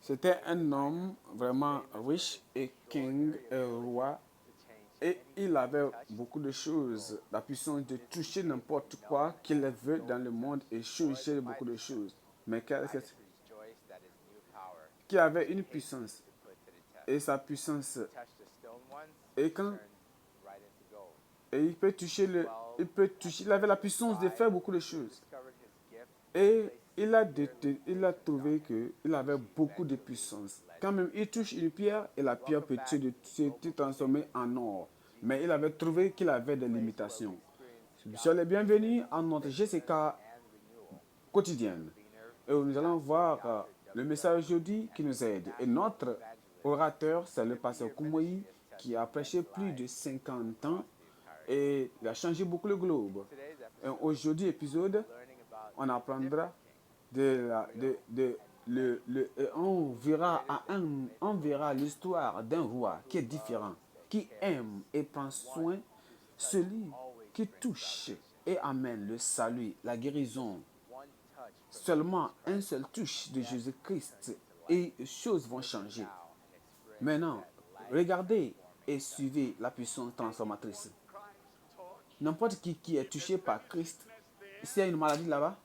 C'était un homme vraiment riche et king, et roi, et il avait beaucoup de choses, la puissance de toucher n'importe quoi qu'il veut dans le monde et changer beaucoup de choses. Mais qui avait une puissance, et sa puissance, et quand et il peut toucher, il avait la puissance de faire beaucoup de choses. Et il a trouvé qu'il avait beaucoup de puissance. Quand même, il touche une pierre et la pierre peut se transformer en or. Mais il avait trouvé qu'il avait des limitations. Soyez les bienvenus à notre GCK quotidienne. Et nous allons voir le message aujourd'hui qui nous aide. Et notre orateur, c'est le pasteur Koumoui, qui a prêché plus de 50 ans et il a changé beaucoup le globe. Et aujourd'hui, épisode, on apprendra on verra l'histoire d'un roi qui est différent, qui aime et prend soin celui qui touche et amène le salut, la guérison. Seulement un seul touche de Jésus-Christ et les choses vont changer. Maintenant, regardez et suivez la puissance transformatrice. N'importe qui est touché par Christ, s'il y a une maladie là-bas,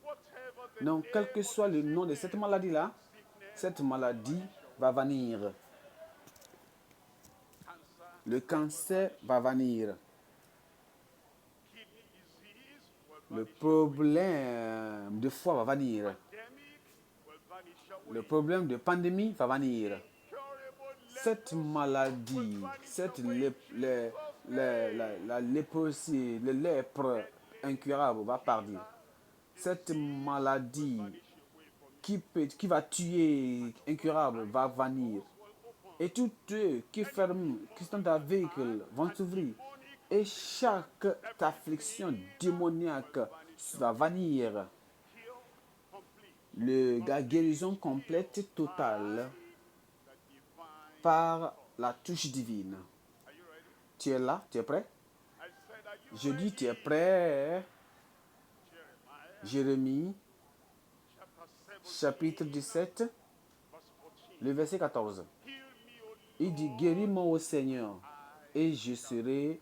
donc quel que soit le nom de cette maladie-là, cette maladie va venir. Le cancer va venir. Le problème de foie va venir. Le problème de pandémie va venir. Cette maladie, la léprosie, le lèpre incurable va partir. Cette maladie qui va tuer incurable va venir. Et tous ceux qui ferment, qui sont aveugles vont s'ouvrir. Et chaque affliction démoniaque va venir. La guérison complète totale par la touche divine. Tu es là? Tu es prêt? Je dis tu es prêt? Jérémie, chapitre 17, le verset 14. Il dit, guéris-moi au Seigneur et je serai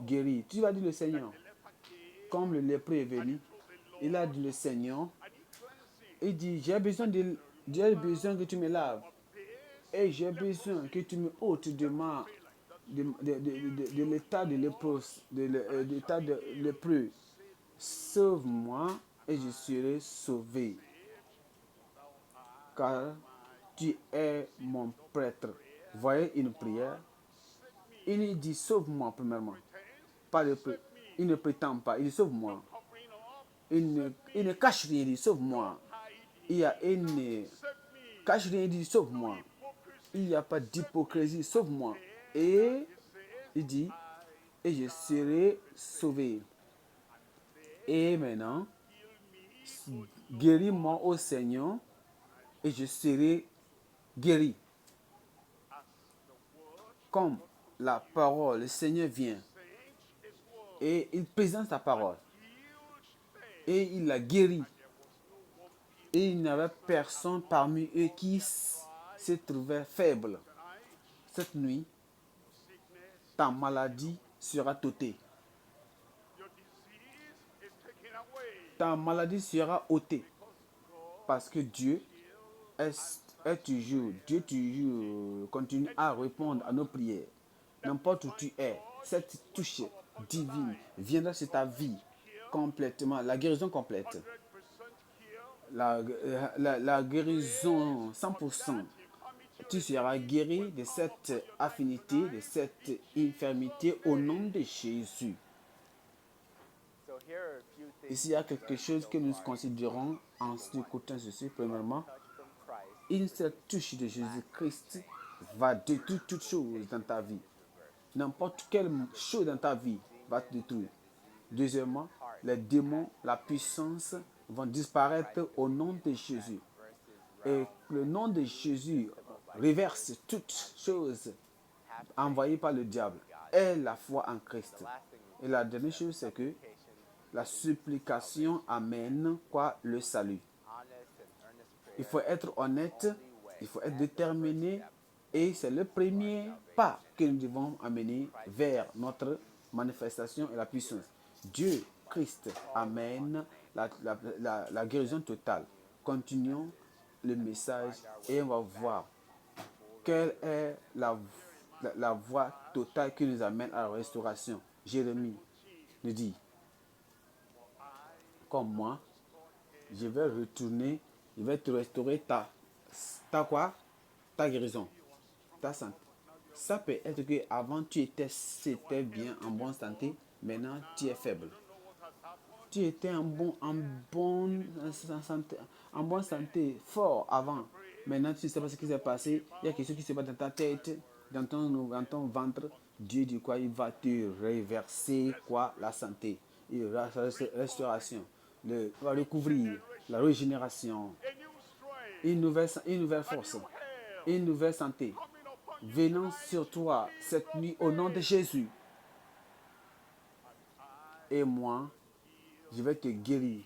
guéri. Tu vas dire le Seigneur. Comme le lépreux est venu, il a dit le Seigneur. Il dit, j'ai besoin que tu me laves. Et j'ai besoin que tu me ôtes de l'état de lépreux. Sauve-moi et je serai sauvé. Car tu es mon prêtre. Voyez une prière. Il dit sauve-moi premièrement. Pas le peu. Il ne prétend pas. Il dit sauve-moi. Il ne cache rien. Il dit sauve-moi. Il ne cache rien. Il dit sauve-moi. Il n'y a pas d'hypocrisie. Sauve-moi. Et il dit et je serai sauvé. Et maintenant, guéris-moi au Seigneur et je serai guéri. Comme la parole, le Seigneur vient et il présente sa parole et il l'a guéri. Et il n'y avait personne parmi eux qui se trouvait faible. Cette nuit, ta maladie sera ôtée. Ta maladie sera ôtée. Parce que Dieu Dieu toujours continue à répondre à nos prières. N'importe où tu es, cette touche divine viendra sur ta vie complètement, la guérison complète. La guérison 100%. Tu seras guéri de cette affinité, de cette infirmité au nom de Jésus. Ici, il y a quelque chose que nous considérons en écoutant ceci. Premièrement, une seule touche de Jésus-Christ va détruire toutes choses dans ta vie. N'importe quelle chose dans ta vie va te détruire. Deuxièmement, les démons, la puissance vont disparaître au nom de Jésus. Et le nom de Jésus reverse toutes choses envoyées par le diable et la foi en Christ. Et la dernière chose, c'est que La supplication amène quoi? Le salut. Il faut être honnête, il faut être déterminé et c'est le premier pas que nous devons amener vers notre manifestation et la puissance. Dieu, Christ, amène la guérison totale. Continuons le message et on va voir quelle est la voie totale qui nous amène à la restauration. Jérémie nous dit, comme moi, je vais retourner, je vais te restaurer ta quoi? Ta guérison, ta santé. Ça peut être que avant tu c'était bien, en bonne santé, maintenant tu es faible. Tu étais en bonne santé, fort avant. Maintenant tu ne sais pas ce qui s'est passé. Il y a quelque chose qui se passe dans ta tête, dans ton ventre. Dieu dit quoi? Il va te reverser quoi? La santé. Et la restauration. Il va recouvrir la régénération. Une nouvelle force. Une nouvelle santé. Venant sur toi cette nuit au nom de Jésus. Et moi, je vais te guérir.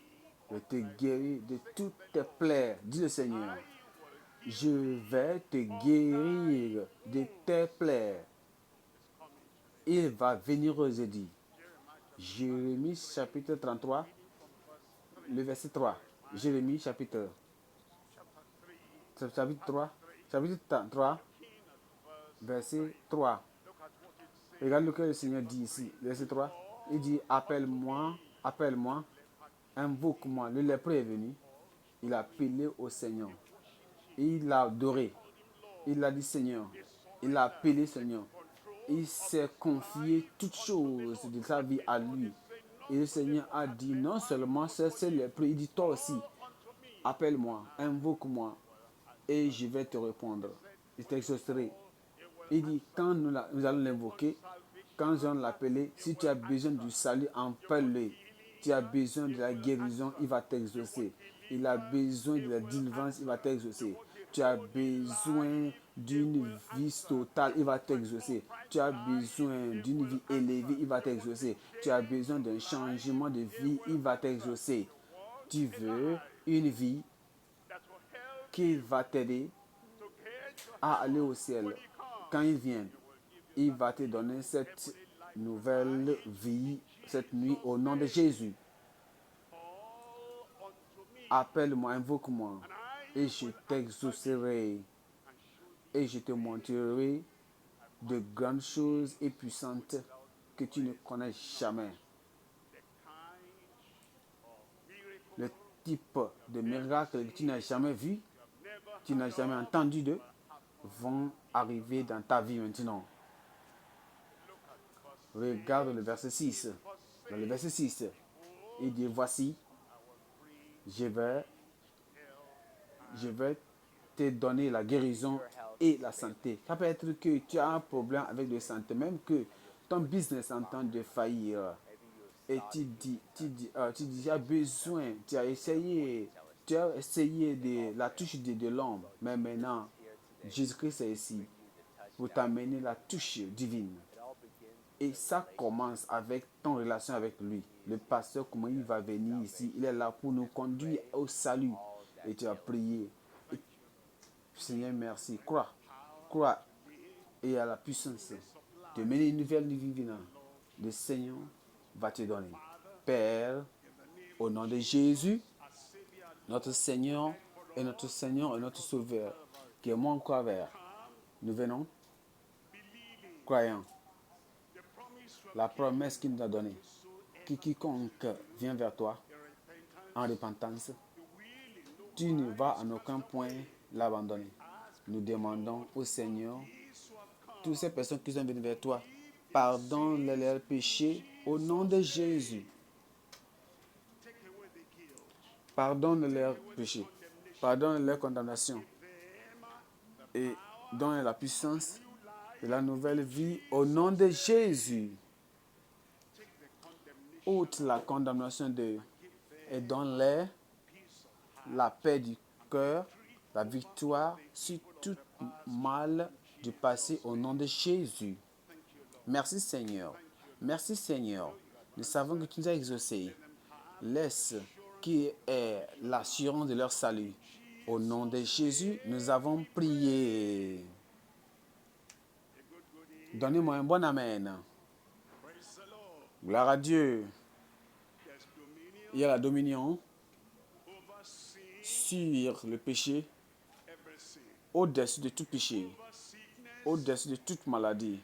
Je vais te guérir de toutes tes plaies, dit le Seigneur. Je vais te guérir de tes plaies. Il va venir aujourd'hui. Jérémie chapitre 33, le verset 3. Jérémie chapitre 3, verset 3. Regarde ce que le Seigneur dit ici, verset 3. Il dit, appelle-moi, appelle-moi, invoque-moi. Le lépreux est venu, il a appelé au Seigneur. Il l'a adoré. Il a dit Seigneur. Il a appelé Seigneur. Il s'est confié toutes choses de sa vie à lui. Et le Seigneur a dit non seulement c'est lépreux, il dit toi aussi, appelle-moi, invoque-moi et je vais te répondre. Je t'exaucerai. Il dit quand nous allons l'invoquer, quand nous allons l'appeler, si tu as besoin du salut, appelle-le. Tu as besoin de la guérison, il va t'exaucer. Il a besoin de la délivrance, il va t'exaucer. Tu as besoin d'une vie totale, il va t'exaucer. Tu as besoin d'une vie élevée, il va t'exaucer. Tu as besoin d'un changement de vie, il va t'exaucer. Tu veux une vie qui va t'aider à aller au ciel. Quand il vient, il va te donner cette nouvelle vie cette nuit au nom de Jésus. Appelle-moi, invoque-moi et je t'exaucerai et je te montrerai de grandes choses et puissantes que tu ne connais jamais. Le type de miracles que tu n'as jamais vu, tu n'as jamais entendu d'eux, vont arriver dans ta vie maintenant. Regarde le verset 6. Dans le verset 6, il dit, voici, je vais te donner la guérison et la santé. Ça peut être que tu as un problème avec la santé, même que ton business est en train de faillir. Et tu dis, tu as besoin, tu as essayé de la touche de l'homme, mais maintenant, Jésus-Christ est ici pour t'amener la touche divine. Et ça commence avec ton relation avec lui. Le pasteur, comment il va venir ici, il est là pour nous conduire au salut. Et tu as prié. Et, Seigneur, merci. Crois. Et à la puissance de mener une nouvelle vie vivante. Le Seigneur va te donner. Père, au nom de Jésus, notre Seigneur et notre Sauveur, qui est mon croyant, nous venons croyant la promesse qu'il nous a donnée. Quiconque vient vers toi en repentance, tu ne vas en aucun point l'abandonner. Nous demandons au Seigneur, toutes ces personnes qui sont venues vers toi, pardonne leurs péchés au nom de Jésus. Pardonne leurs péchés, pardonne leurs condamnations et donne la puissance de la nouvelle vie au nom de Jésus. Ôte la condamnation et donne-leur la paix du cœur, la victoire sur tout mal du passé au nom de Jésus. Merci Seigneur. Merci Seigneur. Nous savons que tu nous as exaucés. laisse, qui est l'assurance de leur salut. Au nom de Jésus, nous avons prié. Donnez-moi un bon amen. Gloire à Dieu. Il y a la dominion sur le péché, au-dessus de tout péché, au-dessus de toute maladie,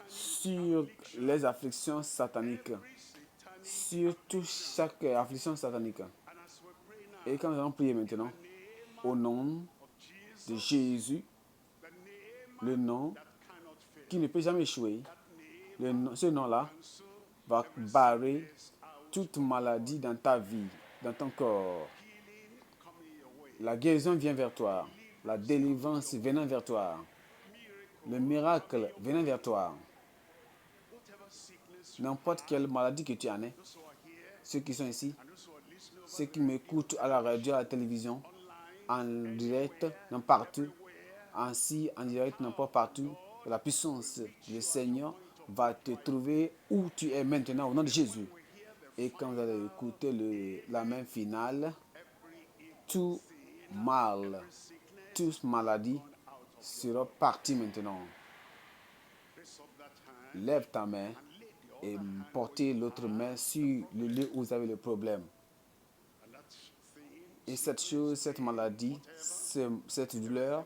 sur les afflictions sataniques, sur toute chaque affliction satanique. Et quand nous allons prier maintenant, au nom de Jésus, le nom qui ne peut jamais échouer, ce nom-là va barrer toute maladie dans ta vie, dans ton corps. La guérison vient vers toi, la délivrance venant vers toi, le miracle venant vers toi. N'importe quelle maladie que tu en aies, ceux qui sont ici, ceux qui m'écoutent à la radio, à la télévision, en direct, partout, ainsi en direct, n'importe partout, la puissance du Seigneur va te trouver où tu es maintenant au nom de Jésus. Et quand vous allez écouter la main finale, tout mal, toute maladie sera partie maintenant. Lève ta main et portez l'autre main sur le lieu où vous avez le problème. Et cette maladie, cette douleur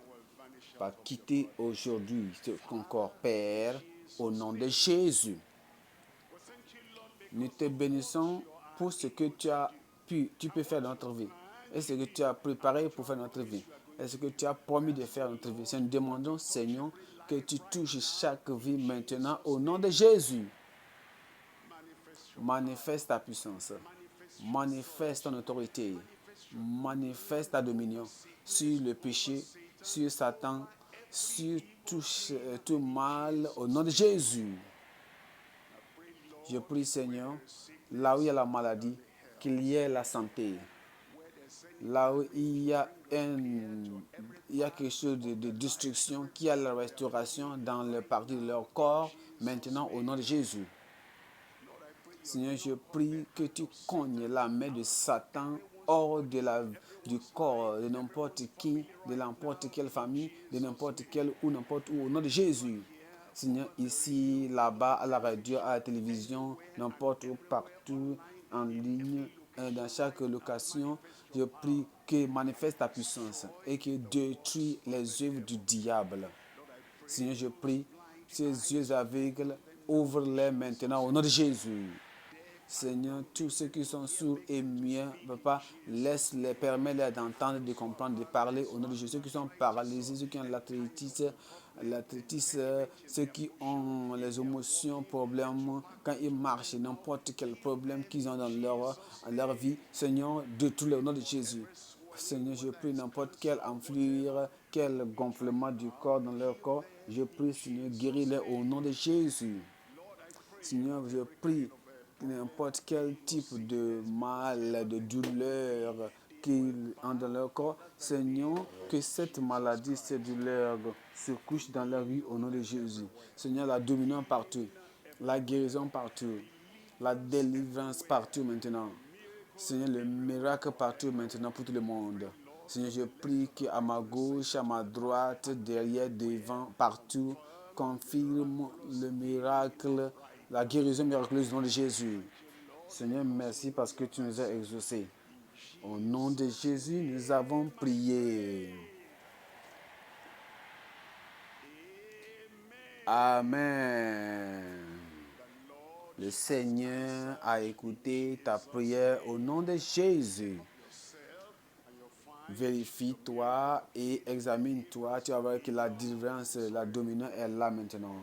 va quitter aujourd'hui ton corps, Père, au nom de Jésus. Nous te bénissons pour ce que tu peux faire dans notre vie. Et ce que tu as préparé pour faire notre vie. Et ce que tu as promis de faire dans notre vie. Nous demandons, Seigneur, que tu touches chaque vie maintenant au nom de Jésus. Manifeste ta puissance. Manifeste ton autorité. Manifeste ta dominion sur le péché, sur Satan, sur tout mal au nom de Jésus. Je prie, Seigneur, là où il y a la maladie, qu'il y ait la santé. Là où il y a quelque chose de destruction, qu'il y a la restauration dans les parties de leur corps, maintenant au nom de Jésus. Seigneur, je prie que tu cognes la main de Satan hors du corps de n'importe qui, de n'importe quelle famille, de n'importe quel ou n'importe où, au nom de Jésus. Seigneur, ici, là-bas, à la radio, à la télévision, n'importe où, partout, en ligne, dans chaque location, je prie que manifeste ta puissance et que détruis les œuvres du diable. Seigneur, je prie, ces yeux aveugles, ouvre-les maintenant au nom de Jésus. Seigneur, tous ceux qui sont sourds et muets, papa, laisse-les, permets-les d'entendre, de comprendre, de parler au nom de Jésus. Ceux qui sont paralysés, ceux qui ont l'arthritis, ceux qui ont les émotions, problèmes, quand ils marchent, n'importe quel problème qu'ils ont dans leur vie, Seigneur, détruis-les au nom de Jésus. Seigneur, je prie n'importe quelle enflure, quel gonflement du corps dans leur corps, je prie, Seigneur, guéris-les au nom de Jésus. Seigneur, je prie n'importe quel type de mal, de douleur qu'ils ont dans leur corps. Seigneur, que cette maladie, cette douleur se couche dans leur vie au nom de Jésus. Seigneur, la dominance partout, la guérison partout, la délivrance partout maintenant. Seigneur, le miracle partout maintenant pour tout le monde. Seigneur, je prie qu'à ma gauche, à ma droite, derrière, devant, partout, confirme le miracle, la guérison miraculeuse au nom de Jésus. Seigneur, merci parce que tu nous as exaucés. Au nom de Jésus, nous avons prié. Amen. Le Seigneur a écouté ta prière au nom de Jésus. Vérifie-toi et examine-toi. Tu vas voir que la délivrance, la dominance est là maintenant.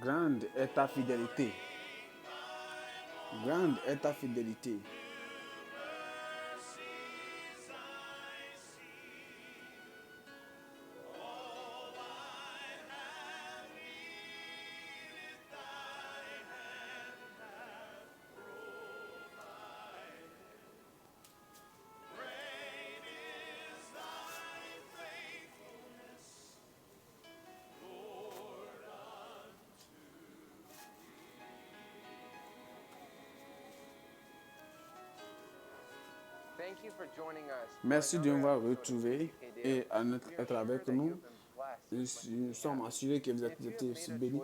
Grande est ta fidélité. Grande est ta fidélité. Merci de nous avoir retrouvés et d'être avec nous. Nous sommes assurés que vous êtes aussi bénis.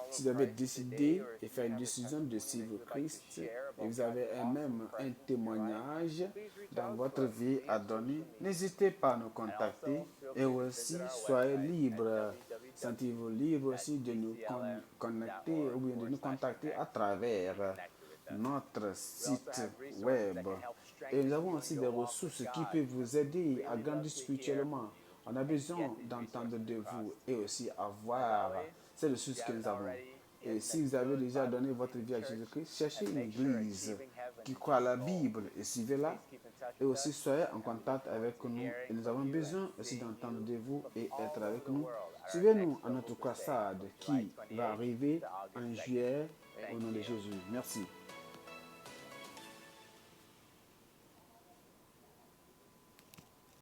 Si vous avez décidé et fait une décision de suivre Christ et vous avez même un témoignage dans votre vie à donner, n'hésitez pas à nous contacter et aussi soyez libres, sentez-vous libre aussi de nous connecter ou bien de nous contacter à travers notre site web. Et nous avons aussi des ressources qui peuvent vous aider à grandir spirituellement. On a besoin d'entendre de vous et aussi avoir ces ressources que nous avons. Et si vous avez déjà donné votre vie à Jésus-Christ, cherchez une église qui croit à la Bible et suivez-la. Et aussi soyez en contact avec nous. Et nous avons besoin aussi d'entendre de vous et être avec nous. Suivez-nous à notre croisade qui va arriver en juillet au nom de Jésus. Merci.